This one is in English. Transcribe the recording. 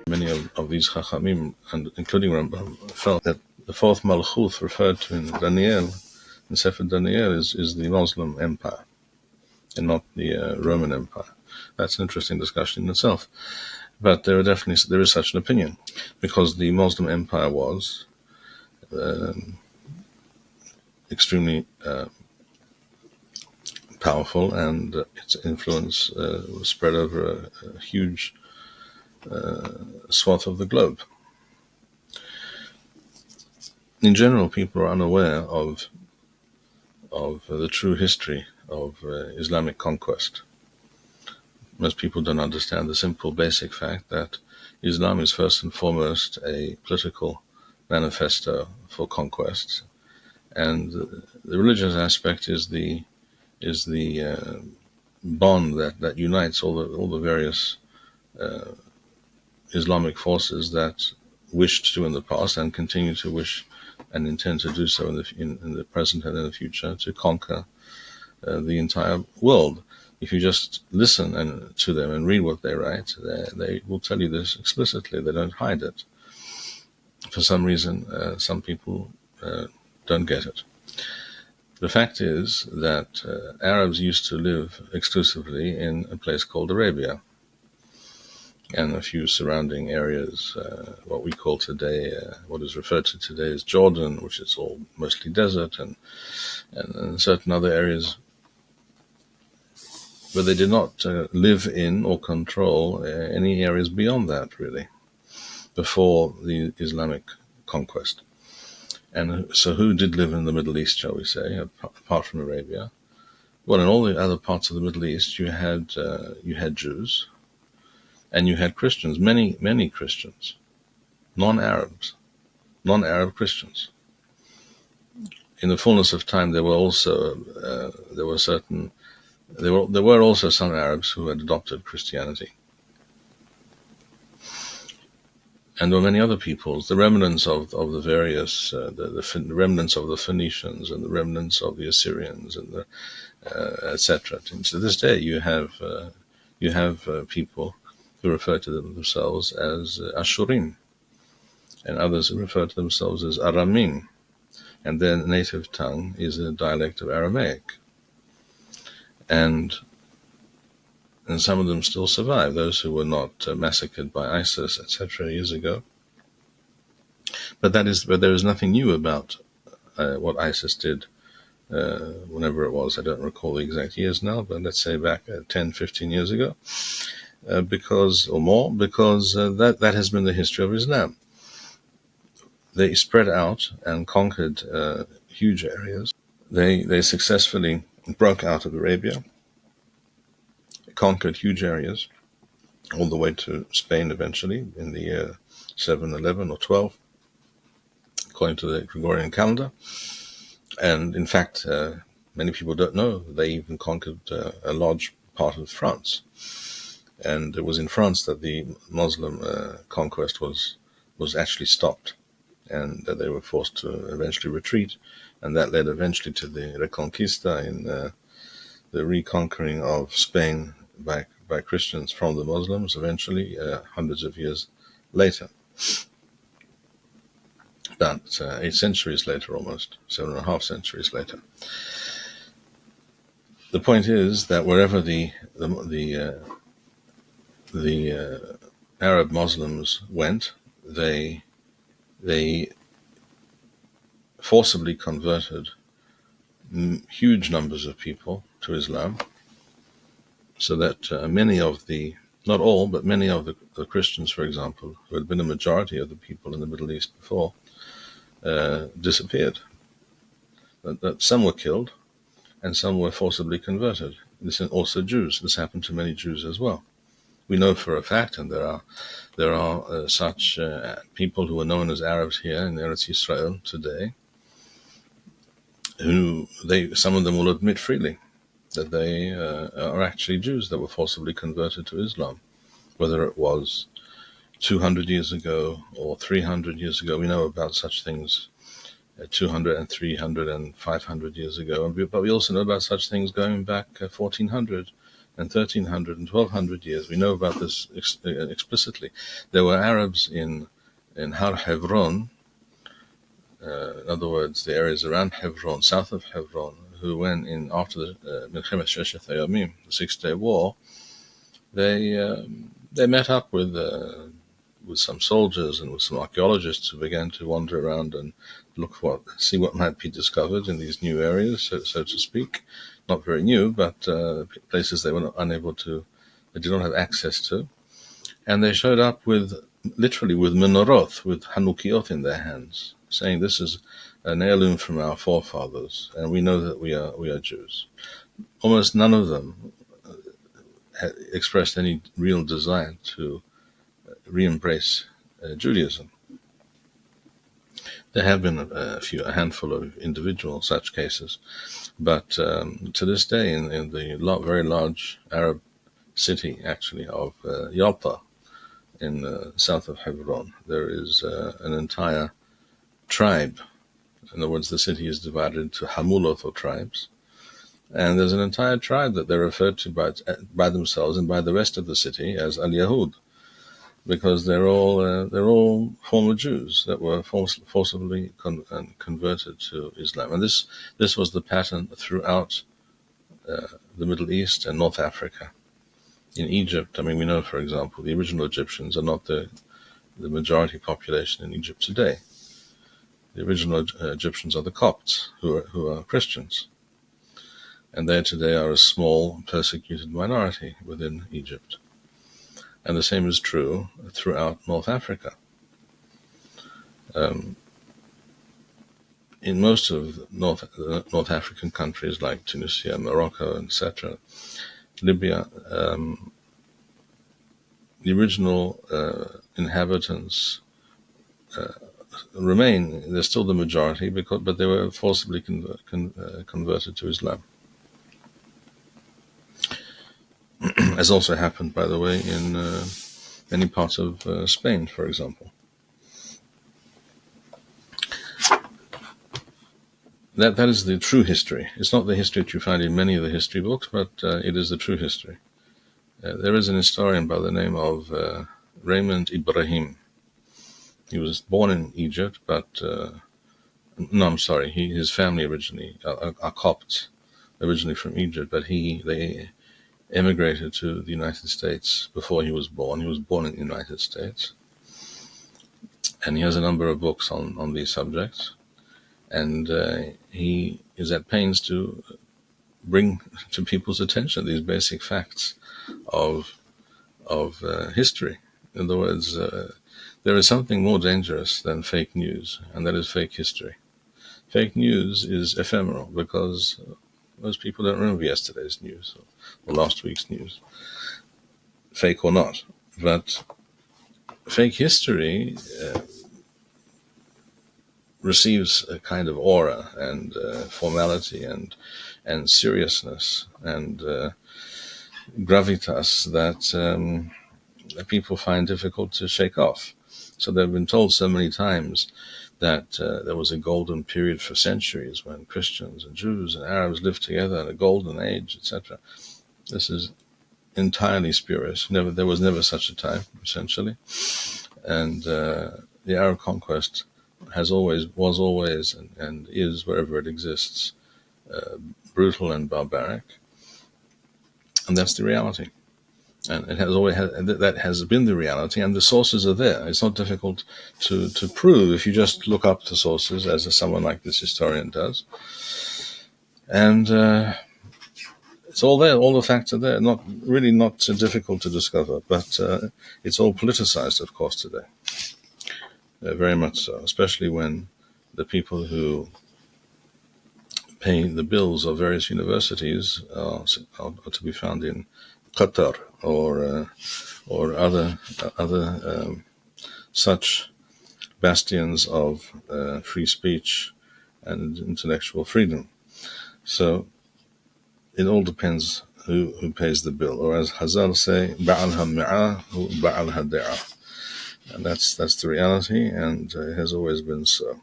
Many of these Chachamim, and including Rambam, felt that the fourth Malchut referred to in Daniel, in Sefer Daniel, is the Muslim Empire, and not the Roman Empire. That's an interesting discussion in itself. But there is such an opinion, because the Muslim Empire was extremely powerful, and its influence was spread over a huge swath of the globe. In general, people are unaware of the true history of Islamic conquest. Most people don't understand the simple, basic fact that Islam is first and foremost a political manifesto for conquest, and the religious aspect is the bond that unites all the various Islamic forces that wished to in the past and continue to wish and intend to do so in the present and in the future, to conquer the entire world. If you just listen to them and read what they write, they will tell you this explicitly. They don't hide it. For some reason, some people don't get it. The fact is that Arabs used to live exclusively in a place called Arabia, and a few surrounding areas, what we call today, what is referred to today as Jordan, which is all mostly desert, and certain other areas, but they did not live in or control any areas beyond that, really, before the Islamic conquest. And so who did live in the Middle East, shall we say, apart from Arabia? Well, in all the other parts of the Middle East, you had Jews, and you had Christians, many Christians, non-Arab Christians. In the fullness of time, there were also some Arabs who had adopted Christianity, and there were many other peoples, the remnants of the various, the remnants of the Phoenicians and the remnants of the Assyrians and the etc. And to this day, you have people who refer to themselves as Ashurim, and others who refer to themselves as Aramim, and their native tongue is a dialect of Aramaic. And some of them still survive, those who were not massacred by ISIS, etc. years ago. But there is nothing new about what ISIS did whenever it was. I don't recall the exact years now, but let's say back 10, 15 years ago. Because that has been the history of Islam. They spread out and conquered huge areas. They successfully broke out of Arabia, conquered huge areas, all the way to Spain eventually in the year 711 or 12, according to the Gregorian calendar. And in fact, many people don't know they even conquered a large part of France. And it was in France that the Muslim conquest was actually stopped, and that they were forced to eventually retreat, and that led eventually to the Reconquista, in the reconquering of Spain by Christians from the Muslims, eventually hundreds of years later. About 8 centuries later, almost 7.5 centuries later. The point is that wherever the Arab Muslims went, they forcibly converted huge numbers of people to Islam, so that not all, but many of the Christians, for example, who had been a majority of the people in the Middle East before, disappeared. That some were killed, and some were forcibly converted. This is also Jews. This happened to many Jews as well. We know for a fact, and there are such people who are known as Arabs here in Eretz Yisrael today, who some of them will admit freely that they are actually Jews that were forcibly converted to Islam, whether it was 200 years ago or 300 years ago. We know about such things 200 and 300 and 500 years ago, but we also know about such things going back 1400 and 1300 and 1200 years. We know about this explicitly. There were Arabs in Har Hebron, in other words, the areas around Hebron, south of Hebron, who went in after the Milchemet Sheshet HaYamim, the 6-day war. They met up with some soldiers and with some archaeologists who began to wander around and see what might be discovered in these new areas, so to speak. Not very new, but places they were they did not have access to. And they showed up literally with menorot, with hanukiot in their hands, saying this is an heirloom from our forefathers, and we know that we are Jews. Almost none of them had expressed any real desire to re-embrace Judaism. There have been a handful of individual such cases, but to this day, in the very large Arab city, actually, of Yalta, in south of Hebron, there is an entire tribe. In other words, the city is divided into hamulot, or tribes, and there's an entire tribe that they're referred to by themselves and by the rest of the city as Al-Yahud, because they're all former Jews that were forcibly converted to Islam. And this was the pattern throughout the Middle East and North Africa. In Egypt, we know, for example, the original Egyptians are not the majority population in Egypt today. The original Egyptians are the Copts, who are Christians. And they today are a small, persecuted minority within Egypt. And the same is true throughout North Africa. In most of North African countries like Tunisia, Morocco, etc., Libya, the original inhabitants remain. They're still the majority, but they were forcibly converted to Islam. As also happened, by the way, in many parts of Spain, for example. That is the true history. It's not the history that you find in many of the history books, but it is the true history. There is an historian by the name of Raymond Ibrahim. He was born in Egypt, his family originally are Copts, originally from Egypt, but they emigrated to the United States before he was born. He was born in the United States. And he has a number of books on these subjects. And he is at pains to bring to people's attention these basic facts of history. In other words, there is something more dangerous than fake news, and that is fake history. Fake news is ephemeral because most people don't remember yesterday's news or last week's news, fake or not. But fake history receives a kind of aura and formality and seriousness and gravitas that people find difficult to shake off. So they've been told so many times that there was a golden period for centuries when Christians and Jews and Arabs lived together in a golden age, etc. This is entirely spurious. There was never such a time, essentially. And the Arab conquest was always, and is, wherever it exists, brutal and barbaric. And that's the reality. And that has been the reality, and the sources are there. It's not difficult to prove if you just look up the sources, as someone like this historian does. And it's all there. All the facts are there. Not so difficult to discover, but it's all politicized, of course, today. Very much so, especially when the people who pay the bills of various universities are to be found in Qatar or other such bastions of free speech and intellectual freedom. So it all depends who pays the bill, or as Hazal say, ba'alha mi'ah hu ba'alha da'a. And that's the reality, and it has always been so.